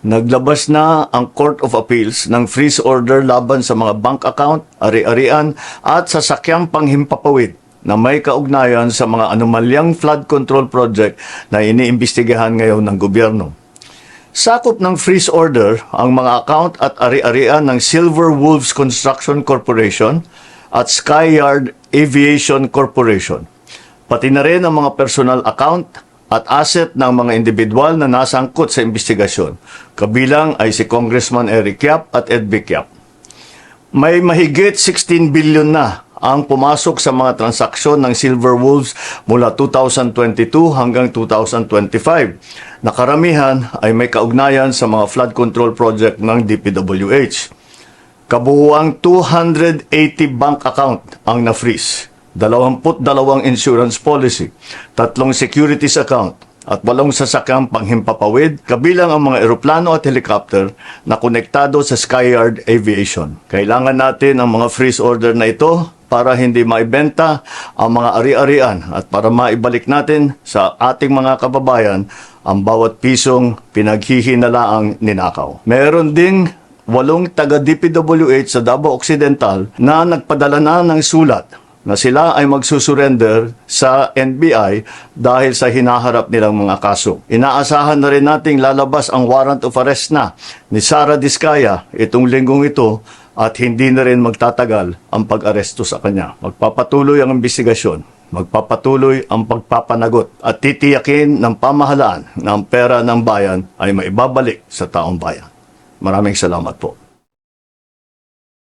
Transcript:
Naglabas na ang Court of Appeals ng freeze order laban sa mga bank account, ari-arian at sasakyang panghimpapawid na may kaugnayan sa mga anomalyang flood control project na iniimbestigahan ngayon ng gobyerno. Sakop ng freeze order ang mga account at ari-arian ng Silver Wolves Construction Corporation at Skyyard Aviation Corporation, pati na rin ang mga personal account at asset ng mga individual na nasangkot sa investigasyon. Kabilang ay si Congressman Eric Yap at Ed Vic Yap. May mahigit 16 billion na ang pumasok sa mga transaksyon ng Silver Wolves mula 2022 hanggang 2025. Nakaramihan ay may kaugnayan sa mga flood control project ng DPWH. Kabuuang 280 bank account ang na-freeze. 22 insurance policy, 3 securities account, at 8 sasakyang panghimpapawid, kabilang ang mga eroplano at helicopter na konektado sa Skyyard Aviation. Kailangan natin ang mga freeze order na ito para hindi maibenta ang mga ari-arian at para maibalik natin sa ating mga kababayan ang bawat pisong pinaghihinalaang ninakaw. Meron ding 8 taga-DPWH sa Davao Occidental na nagpadala na ng sulat na sila ay magsusurrender sa NBI dahil sa hinaharap nilang mga kaso. Inaasahan na rin nating lalabas ang warrant of arrest na ni Sara Diskaya itong linggong ito at hindi na rin magtatagal ang pag-aresto sa kanya. Magpapatuloy ang investigasyon, magpapatuloy ang pagpapanagot at titiyakin ng pamahalaan na ang pera ng bayan ay maibabalik sa taong bayan. Maraming salamat po.